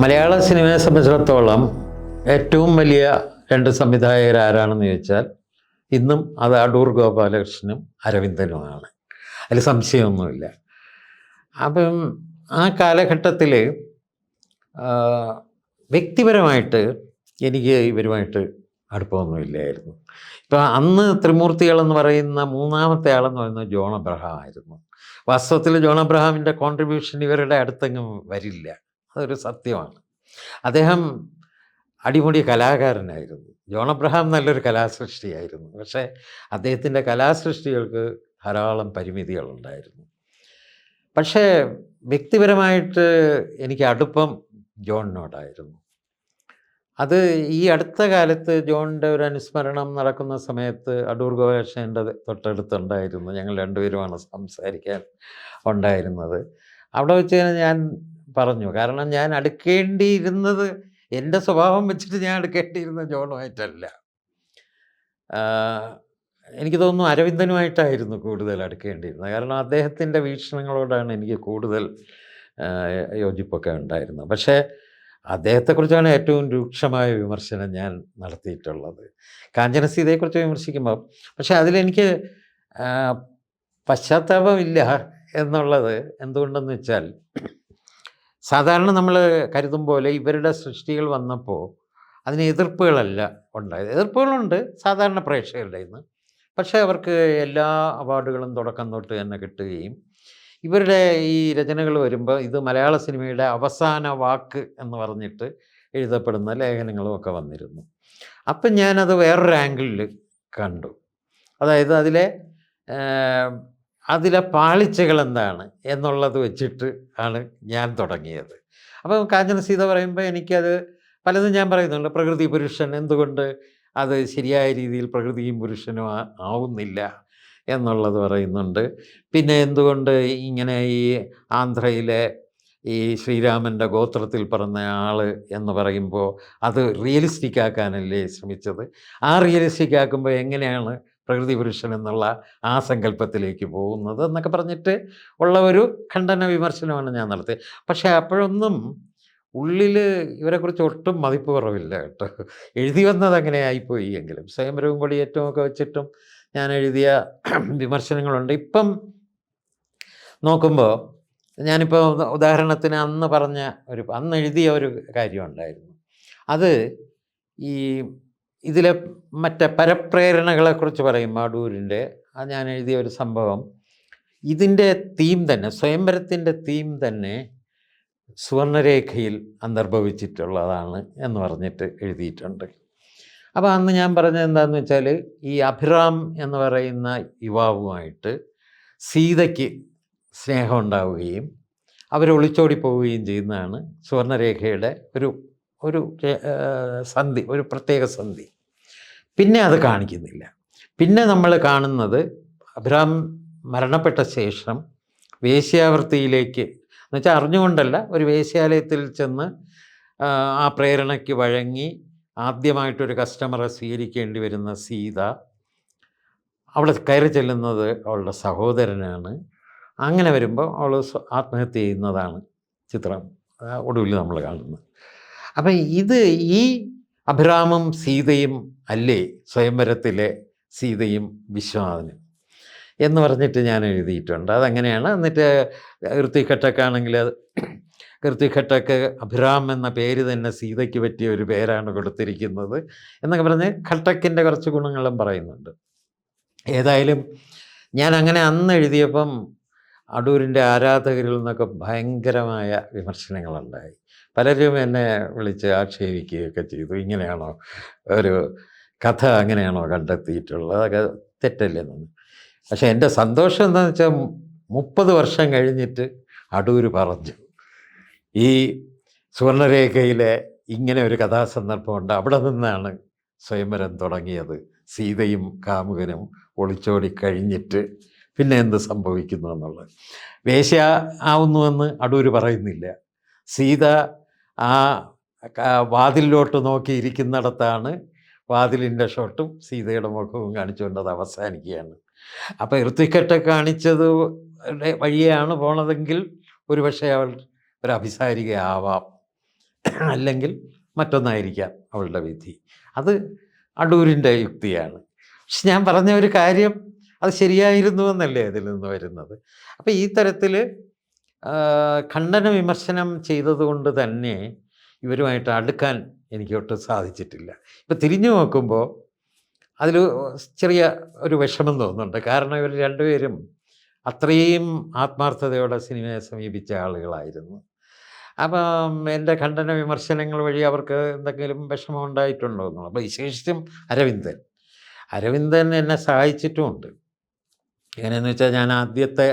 മലയാള സിനിമയെ സംബന്ധിച്ചിടത്തോളം ഏറ്റവും വലിയ രണ്ട് സംവിധായകർ ആരാണെന്ന് ചോദിച്ചാൽ ഇന്നും അത് അടൂർ ഗോപാലകൃഷ്ണനും അരവിന്ദനുമാണ്. അതിൽ സംശയമൊന്നുമില്ല. അപ്പം ആ കാലഘട്ടത്തിൽ വ്യക്തിപരമായിട്ട് എനിക്ക് ഇവരുമായിട്ട് അടുപ്പമൊന്നുമില്ലായിരുന്നു. ഇപ്പം അന്ന് ത്രിമൂർത്തികളെന്ന് പറയുന്ന മൂന്നാമത്തെ ആളെന്ന് പറയുന്നത് ജോൺ അബ്രഹാം ആയിരുന്നു. വാസ്തവത്തിൽ ജോൺ അബ്രഹാമിൻ്റെ കോൺട്രിബ്യൂഷൻ ഇവരുടെ അടുത്തെങ്ങും വരില്ല, അതൊരു സത്യമാണ്. അദ്ദേഹം അടിമുടി കലാകാരനായിരുന്നു. ജോൺ അബ്രഹാം നല്ലൊരു കലാസൃഷ്ടിയായിരുന്നു. പക്ഷേ അദ്ദേഹത്തിൻ്റെ കലാസൃഷ്ടികൾക്ക് ധാരാളം പരിമിതികളുണ്ടായിരുന്നു. പക്ഷേ വ്യക്തിപരമായിട്ട് എനിക്ക് അടുപ്പം ജോണിനോടായിരുന്നു. അത് ഈ അടുത്ത കാലത്ത് ജോണിൻ്റെ ഒരു അനുസ്മരണം നടക്കുന്ന സമയത്ത് അടൂർ ഗോപാലകൃഷ്ണൻ്റെ തൊട്ടടുത്തുണ്ടായിരുന്നു. ഞങ്ങൾ രണ്ടുപേരുമാണ് സംസാരിക്കാൻ ഉണ്ടായിരുന്നത്. അവിടെ വെച്ച് ഞാൻ പറഞ്ഞു, കാരണം ഞാൻ അടുക്കേണ്ടിയിരുന്നത് എൻ്റെ സ്വഭാവം വെച്ചിട്ട് ഞാൻ അടുക്കേണ്ടിയിരുന്നത് ജോണുമായിട്ടല്ല. എനിക്ക് തോന്നുന്നു അരവിന്ദനുമായിട്ടായിരുന്നു കൂടുതൽ അടുക്കേണ്ടിയിരുന്നത്. കാരണം അദ്ദേഹത്തിൻ്റെ വീക്ഷണങ്ങളോടാണ് എനിക്ക് കൂടുതൽ യോജിപ്പൊക്കെ ഉണ്ടായിരുന്നത്. പക്ഷേ അദ്ദേഹത്തെക്കുറിച്ചാണ് ഏറ്റവും രൂക്ഷമായ വിമർശനം ഞാൻ നടത്തിയിട്ടുള്ളത്. കാഞ്ചന സീതയെക്കുറിച്ച് വിമർശിക്കുമ്പോൾ പക്ഷേ അതിലെനിക്ക് പശ്ചാത്താപമില്ല എന്നുള്ളത് എന്തുകൊണ്ടെന്ന് വെച്ചാൽ, സാധാരണ നമ്മൾ കരുതും പോലെ ഇവരുടെ സൃഷ്ടികൾ വന്നപ്പോൾ അതിന് എതിർപ്പുകളല്ല ഉണ്ടായത്. എതിർപ്പുകളുണ്ട് സാധാരണ പ്രേക്ഷകരുടെ നിന്ന്. പക്ഷേ അവർക്ക് എല്ലാ അവാർഡുകളും തുടക്കം തൊട്ട് തന്നെ കിട്ടുകയും ഇവരുടെ ഈ രചനകൾ വരുമ്പോൾ ഇത് മലയാള സിനിമയുടെ അവസാന വാക്ക് എന്ന് പറഞ്ഞിട്ട് എഴുതപ്പെടുന്ന ലേഖനങ്ങളും ഒക്കെ വന്നിരുന്നു. അപ്പം ഞാനത് വേറൊരു ആംഗിളിൽ കണ്ടു. അതായത് അതിലെ പാളിച്ചകൾ എന്താണ് എന്നുള്ളത് വെച്ചിട്ട് ആണ് ഞാൻ തുടങ്ങിയത്. അപ്പം കാഞ്ചന സീത പറയുമ്പോൾ എനിക്കത് പലതും ഞാൻ പറയുന്നുണ്ട്. പ്രകൃതി പുരുഷൻ എന്തുകൊണ്ട് അത് ശരിയായ രീതിയിൽ പ്രകൃതിയും പുരുഷനും ആവുന്നില്ല എന്നുള്ളത് പറയുന്നുണ്ട്. പിന്നെ എന്തുകൊണ്ട് ഇങ്ങനെ ഈ ആന്ധ്രയിലെ ഈ ശ്രീരാമൻ്റെ ഗോത്രത്തിൽ പറഞ്ഞ ആൾ എന്ന് പറയുമ്പോൾ അത് റിയലിസ്റ്റിക് ആക്കാനല്ലേ ശ്രമിച്ചത്. ആ റിയലിസ്റ്റിക് ആക്കുമ്പോൾ എങ്ങനെയാണ് പ്രകൃതി പുരുഷൻ എന്നുള്ള ആ സങ്കല്പത്തിലേക്ക് പോകുന്നത് എന്നൊക്കെ പറഞ്ഞിട്ട് ഉള്ള ഒരു ഖണ്ഡന വിമർശനമാണ് ഞാൻ നടത്തിയത്. പക്ഷേ അപ്പോഴൊന്നും ഉള്ളിൽ ഇവരെക്കുറിച്ച് ഒട്ടും മതിപ്പ് കുറവില്ല കേട്ടോ. എഴുതി വന്നത് അങ്ങനെ ആയിപ്പോയി. എങ്കിലും സ്വയംവരവും കൊടിയേറ്റവും ഒക്കെ വെച്ചിട്ടും ഞാൻ എഴുതിയ വിമർശനങ്ങളുണ്ട്. ഇപ്പം നോക്കുമ്പോൾ ഞാനിപ്പോൾ ഉദാഹരണത്തിന് അന്ന് എഴുതിയ ഒരു കാര്യമുണ്ടായിരുന്നു. അത് ഈ ഇതിലെ മറ്റേ പരപ്രേരണകളെക്കുറിച്ച് പറയും അടൂരിൻ്റെ. അത് ഞാൻ എഴുതിയ ഒരു സംഭവം, ഇതിൻ്റെ തീം തന്നെ, സ്വയംവരത്തിൻ്റെ തീം തന്നെ സുവർണരേഖയിൽ അന്തർഭവിച്ചിട്ടുള്ളതാണ് എന്ന് പറഞ്ഞിട്ട് എഴുതിയിട്ടുണ്ട്. അപ്പോൾ അന്ന് ഞാൻ പറഞ്ഞത് എന്താണെന്ന് വെച്ചാൽ, ഈ അഭിറാം എന്ന് പറയുന്ന യുവാവുമായിട്ട് സീതയ്ക്ക് സ്നേഹം ഉണ്ടാവുകയും അവർ ഒളിച്ചോടി പോവുകയും ചെയ്യുന്നതാണ് സുവർണരേഖയുടെ ഒരു സന്ധി, ഒരു പ്രത്യേക സന്ധി. പിന്നെ അത് കാണിക്കുന്നില്ല. പിന്നെ നമ്മൾ കാണുന്നത് അഭിറാം മരണപ്പെട്ട ശേഷം വേശ്യാവൃത്തിയിലേക്ക്, എന്നുവെച്ചാൽ അറിഞ്ഞുകൊണ്ടല്ല, ഒരു വേശ്യാലയത്തിൽ ചെന്ന് ആ പ്രേരണയ്ക്ക് വഴങ്ങി ആദ്യമായിട്ടൊരു കസ്റ്റമറെ സ്വീകരിക്കേണ്ടി വരുന്ന സീത അവിടെ കയറി ചെല്ലുന്നത് അവളുടെ സഹോദരനാണ്. അങ്ങനെ വരുമ്പോൾ അവൾ ആത്മഹത്യ ചെയ്യുന്നതാണ് ചിത്രം ഒടുവിൽ നമ്മൾ കാണുന്നത്. അപ്പം ഈ അഭിരാമും സീതയും അല്ലേ സ്വയംവരത്തിലെ സീതയും വിശ്വനാഥനും എന്ന് പറഞ്ഞിട്ട് ഞാൻ എഴുതിയിട്ടുണ്ട്. അതങ്ങനെയാണ്. എന്നിട്ട് ഋത്വിക് ഘട്ടക്കാണെങ്കിൽ ഋത്വിക് ഘട്ടക്ക് അഭിരാം എന്ന പേര് തന്നെ സീതയ്ക്ക് പറ്റിയ ഒരു പേരാണ് കൊടുത്തിരിക്കുന്നത് എന്നൊക്കെ പറഞ്ഞ് ഘട്ടക്കിൻ്റെ കുറച്ച് ഗുണങ്ങളും പറയുന്നുണ്ട്. ഏതായാലും ഞാൻ അങ്ങനെ അന്ന് എഴുതിയപ്പം അടൂരിൻ്റെ ആരാധകരിൽ നിന്നൊക്കെ ഭയങ്കരമായ വിമർശനങ്ങളുണ്ടായി. പലരും എന്നെ വിളിച്ച് ആക്ഷേപിക്കുകയൊക്കെ ചെയ്തു. ഇങ്ങനെയാണോ ഒരു കഥ, അങ്ങനെയാണോ കണ്ടെത്തിയിട്ടുള്ളത്, അതൊക്കെ തെറ്റല്ലെന്നു. പക്ഷേ എൻ്റെ സന്തോഷം എന്താണെന്ന് വെച്ചാൽ 30 വർഷം കഴിഞ്ഞിട്ട് അടൂർ പറഞ്ഞു, ഈ സുവർണരേഖയിലെ ഇങ്ങനെ ഒരു കഥാസന്ദർഭമുണ്ട്, അവിടെ നിന്നാണ് സ്വയംവരം തുടങ്ങിയത്. സീതയും കാമുകനും ഒളിച്ചോടി കഴിഞ്ഞിട്ട് പിന്നെ എന്ത് സംഭവിക്കുന്നു എന്നുള്ളത്. വേശ്യ ആവുന്നുവെന്ന് അടൂർ പറയുന്നില്ല. സീത ആ വാതിലിലോട്ട് നോക്കിയിരിക്കുന്നിടത്താണ് വാതിലിൻ്റെ ഷോട്ടും സീതയുടെ മുഖവും കാണിച്ചുകൊണ്ട് അത് അവസാനിക്കുകയാണ്. അപ്പോൾ ഋത്വിക് ഘട്ടക്ക് കാണിച്ചത് വഴിയാണ് പോണതെങ്കിൽ ഒരുപക്ഷെ അവൾ ഒരു അഭിസാരിക ആവാം അല്ലെങ്കിൽ മറ്റൊന്നായിരിക്കാം അവളുടെ വിധി. അത് അടൂരിൻ്റെ യുക്തിയാണ്. പക്ഷെ ഞാൻ പറഞ്ഞ ഒരു കാര്യം അത് ശരിയായിരുന്നു എന്നല്ലേ അതിൽ നിന്ന് വരുന്നത്. അപ്പോൾ ഈ തരത്തിൽ ഖണ്ഡന വിമർശനം ചെയ്തതുകൊണ്ട് തന്നെ ഇവരുമായിട്ട് അടുക്കാൻ എനിക്ക് ഒട്ടും സാധിച്ചിട്ടില്ല. ഇപ്പം തിരിഞ്ഞു നോക്കുമ്പോൾ അതിൽ ചെറിയ ഒരു വിഷമം തോന്നുന്നുണ്ട്. കാരണം ഇവർ രണ്ടുപേരും അത്രയും ആത്മാർത്ഥതയോടെ സിനിമയെ സമീപിച്ച ആളുകളായിരുന്നു. അപ്പം എൻ്റെ ഖണ്ഡന വിമർശനങ്ങൾ വഴി അവർക്ക് എന്തെങ്കിലും വിഷമം ഉണ്ടായിട്ടുണ്ടോ എന്നുള്ളത്. അപ്പോൾ വിശേഷിച്ചും അരവിന്ദൻ എന്നെ സഹായിച്ചിട്ടുമുണ്ട്. എങ്ങനെയെന്ന് വെച്ചാൽ ഞാൻ ആദ്യത്തെ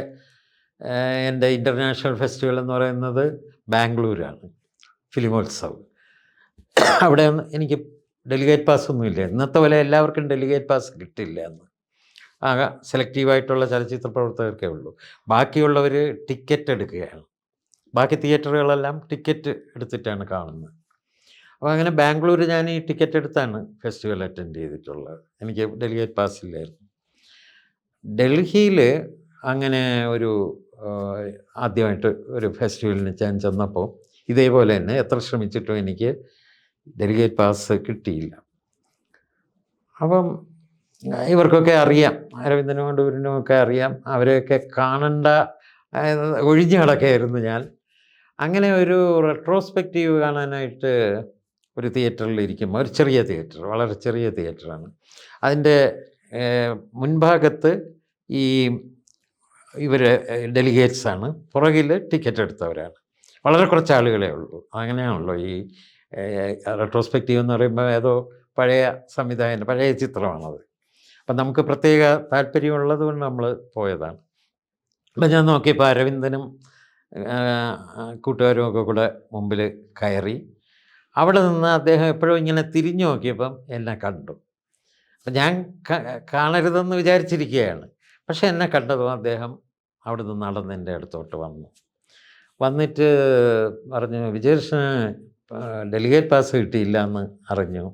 എൻ്റെ ഇൻ്റർനാഷണൽ ഫെസ്റ്റിവൽ എന്ന് പറയുന്നത് ബാംഗ്ലൂരാണ്, ഫിലിമോത്സവ്. അവിടെ എനിക്ക് ഡെലിഗേറ്റ് പാസ് ഒന്നുമില്ല. ഇന്നത്തെ പോലെ എല്ലാവർക്കും ഡെലിഗേറ്റ് പാസ് കിട്ടില്ല എന്ന്. ആകെ സെലക്റ്റീവായിട്ടുള്ള ചലച്ചിത്ര പ്രവർത്തകർക്കേ ഉള്ളൂ. ബാക്കിയുള്ളവർ ടിക്കറ്റ് എടുക്കുകയാണ്. ബാക്കി തിയേറ്ററുകളെല്ലാം ടിക്കറ്റ് എടുത്തിട്ടാണ് കാണുന്നത്. അപ്പോൾ അങ്ങനെ ബാംഗ്ലൂർ ഞാൻ ഈ ടിക്കറ്റ് എടുത്താണ് ഫെസ്റ്റിവൽ അറ്റൻഡ് ചെയ്തിട്ടുള്ളത്. എനിക്ക് ഡെലിഗേറ്റ് പാസ് ഇല്ലായിരുന്നു. ഡൽഹിയിൽ അങ്ങനെ ഒരു ആദ്യമായിട്ട് ഒരു ഫെസ്റ്റിവലിന് ഞാൻ ചെന്നപ്പോൾ ഇതേപോലെ തന്നെ എത്ര ശ്രമിച്ചിട്ടും എനിക്ക് ഡെലിഗേറ്റ് പാസ് കിട്ടിയില്ല. അപ്പം ഇവർക്കൊക്കെ അറിയാം, അരവിന്ദനും അടൂരിനും ഒക്കെ അറിയാം, അവരെയൊക്കെ കാണേണ്ട ഒഴിഞ്ഞു കിടക്കുകയായിരുന്നു ഞാൻ. അങ്ങനെ ഒരു റെട്രോസ്പെക്റ്റീവ് കാണാനായിട്ട് ഒരു തിയേറ്ററിൽ ഇരിക്കുമ്പോൾ, ഒരു ചെറിയ തിയേറ്റർ, വളരെ ചെറിയ തിയേറ്ററാണ്. അതിൻ്റെ മുൻഭാഗത്ത് ഈ ഇവർ ഡെലിഗേറ്റ്സാണ്, പുറകിൽ ടിക്കറ്റ് എടുത്തവരാണ്. വളരെ കുറച്ച് ആളുകളേ ഉള്ളൂ. അങ്ങനെയാണല്ലോ ഈ റെട്രോസ്പെക്റ്റീവ് എന്ന് പറയുമ്പോൾ ഏതോ പഴയ സംവിധായകൻ്റെ പഴയ ചിത്രമാണത്. അപ്പം നമുക്ക് പ്രത്യേക താല്പര്യമുള്ളത് കൊണ്ട് നമ്മൾ പോയതാണ്. അപ്പം ഞാൻ നോക്കിയപ്പോൾ അരവിന്ദനും കൂട്ടുകാരും ഒക്കെ കൂടെ മുമ്പിൽ കയറി. അവിടെ നിന്ന് അദ്ദേഹം എപ്പോഴും ഇങ്ങനെ തിരിഞ്ഞു നോക്കിയപ്പം എന്നെ കണ്ടു. അപ്പം ഞാൻ കാണരുതെന്ന് വിചാരിച്ചിരിക്കുകയാണ്. പക്ഷെ എന്നെ കണ്ടതും അദ്ദേഹം അവിടെ നിന്ന് നടന്ന് എൻ്റെ അടുത്തോട്ട് വന്നിട്ട് പറഞ്ഞു, വിജയകൃഷ്ണന് ഡെലിഗേറ്റ് പാസ് കിട്ടിയില്ല എന്ന് അറിഞ്ഞു.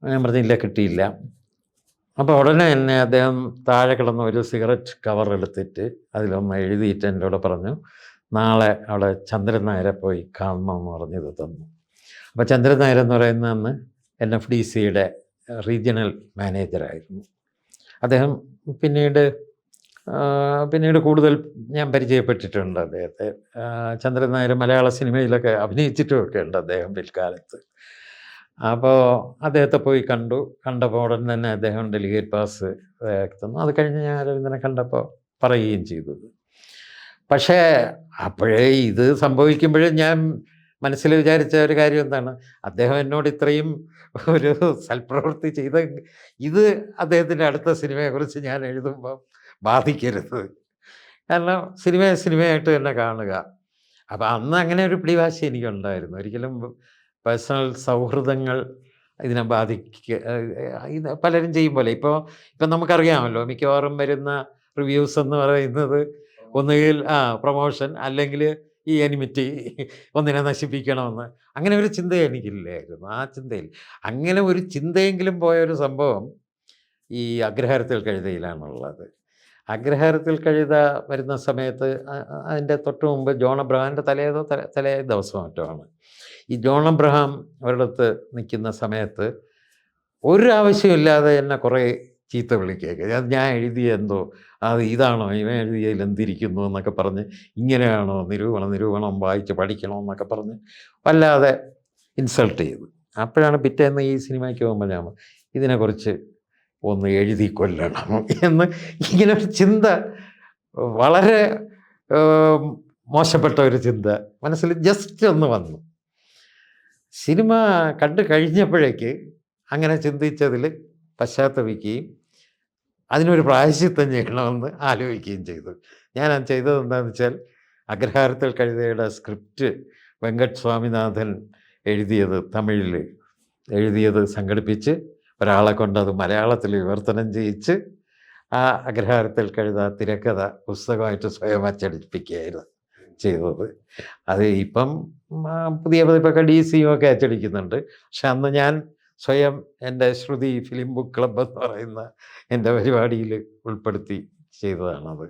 ഞാൻ പറഞ്ഞില്ല, കിട്ടിയില്ല. അപ്പോൾ ഉടനെ തന്നെ അദ്ദേഹം താഴെ കിടന്ന ഒരു സിഗരറ്റ് കവർ എടുത്തിട്ട് അതിലൊന്ന് എഴുതിയിട്ട് എന്നോട് പറഞ്ഞു, നാളെ അവിടെ ചന്ദ്രൻ നായരെ പോയി കാണണമെന്ന് പറഞ്ഞത് തന്നു. അപ്പോൾ ചന്ദ്രൻ നായർ എന്ന് പറയുന്ന അന്ന് NFDCയുടെ റീജിയണൽ മാനേജറായിരുന്നു. അദ്ദേഹം പിന്നീട് കൂടുതൽ ഞാൻ പരിചയപ്പെട്ടിട്ടുണ്ട് അദ്ദേഹത്തെ. ചന്ദ്രൻ നായർ മലയാള സിനിമയിലൊക്കെ അഭിനയിച്ചിട്ടുമൊക്കെ ഉണ്ട് അദ്ദേഹം പിൽക്കാലത്ത്. അപ്പോൾ അദ്ദേഹത്തെ പോയി കണ്ടപ്പോൾ ഉടൻ തന്നെ അദ്ദേഹം ഡെലിഗേറ്റ് പാസ് തന്നു. അത് കഴിഞ്ഞ് ഞാൻ അരവിന്ദനെ കണ്ടപ്പോൾ പറയുകയും ചെയ്തു. പക്ഷേ അപ്പോഴേ ഇത് സംഭവിക്കുമ്പോഴേ ഞാൻ മനസ്സിൽ വിചാരിച്ച ഒരു കാര്യം എന്താണ്, അദ്ദേഹം എന്നോട് ഇത്രയും ഒരു സൽപ്രവൃത്തി ചെയ്ത ഇത് അദ്ദേഹത്തിൻ്റെ അടുത്ത സിനിമയെക്കുറിച്ച് ഞാൻ എഴുതുമ്പോൾ ബാധിക്കരുത്. കാരണം സിനിമയായിട്ട് തന്നെ കാണുക. അപ്പോൾ അന്ന് അങ്ങനെ ഒരു പിടിവാശി എനിക്കുണ്ടായിരുന്നു. ഒരിക്കലും പേഴ്സണൽ സൗഹൃദങ്ങൾ ഇതിനെ ഇത് പലരും ചെയ്യും പോലെ. ഇപ്പം നമുക്കറിയാമല്ലോ, മിക്കവാറും വരുന്ന റിവ്യൂസ് എന്ന് പറയുന്നത് ഒന്നുകിൽ പ്രൊമോഷൻ, അല്ലെങ്കിൽ ഈ എനിമിറ്റി, ഒന്നിനെ നശിപ്പിക്കണമെന്ന്. അങ്ങനെ ഒരു ചിന്ത എനിക്കില്ലായിരുന്നു. ആ ചിന്തയിൽ അങ്ങനെ ഒരു ചിന്തയെങ്കിലും പോയ ഒരു സംഭവം ഈ അഗ്രഹാരത്തിൽ കഴുതയിലാണുള്ളത്. അഗ്രഹാരത്തിൽ കഴുത വരുന്ന സമയത്ത് അതിൻ്റെ തൊട്ട് മുമ്പ് ജോൺ അബ്രഹാമിൻ്റെ തലേ ദിവസം മറ്റോ ആണ്. ഈ ജോൺ അബ്രഹാം ഒരിടത്ത് നിൽക്കുന്ന സമയത്ത് ഒരു ആവശ്യമില്ലാതെ എന്നെ കുറേ ചീത്ത വിളിക്കുക. ഞാൻ എഴുതിയ എന്തോ ഇതാണോ, ഇവൻ എഴുതിയതിൽ എന്തിരിക്കുന്നു എന്നൊക്കെ പറഞ്ഞ്, ഇങ്ങനെയാണോ നിരൂപണം വായിച്ച് പഠിക്കണമെന്നൊക്കെ പറഞ്ഞ് വല്ലാതെ ഇൻസൾട്ട് ചെയ്തു. അപ്പോഴാണ് പിറ്റേന്ന് ഈ സിനിമയ്ക്ക് പോകുമ്പോൾ ഞാൻ ഇതിനെക്കുറിച്ച് ഒന്ന് എഴുതി കൊല്ലണം എന്ന് ഇങ്ങനൊരു ചിന്ത, വളരെ മോശപ്പെട്ട ഒരു ചിന്ത മനസ്സിൽ ജസ്റ്റ് ഒന്ന് വന്നു. സിനിമ കണ്ടു കഴിഞ്ഞപ്പോഴേക്ക് അങ്ങനെ ചിന്തിച്ചതിൽ പശ്ചാത്തപിക്കുകയും അതിനൊരു പ്രായശ്ചിത്തം ചെയ്യണമെന്ന് ആലോചിക്കുകയും ചെയ്തു. ഞാൻ ചെയ്തത് എന്താണെന്ന് വെച്ചാൽ, അഗ്രഹാരത്തിൽ കഴുതയുടെ സ്ക്രിപ്റ്റ് വെങ്കട്ട് സ്വാമിനാഥൻ തമിഴിൽ എഴുതിയത് സംഘടിപ്പിച്ച് ഒരാളെ കൊണ്ട് അത് മലയാളത്തിൽ വിവർത്തനം ചെയ്യിച്ച് ആ അഗ്രഹാരത്തിൽ കഴുത തിരക്കഥ പുസ്തകമായിട്ട് സ്വയം അച്ചടിപ്പിക്കുകയായിരുന്നു ചെയ്തത്. അത് ഇപ്പം പുതിയ പതിപ്പൊക്കെ DC ഒക്കെ അച്ചടിക്കുന്നുണ്ട്. പക്ഷെ അന്ന് ഞാൻ സ്വയം എൻ്റെ ശ്രുതി ഫിലിം ബുക്ക് ക്ലബ്ബ് എന്ന് പറയുന്ന എൻ്റെ പരിപാടിയിൽ ഉൾപ്പെടുത്തി ചെയ്തതാണത്.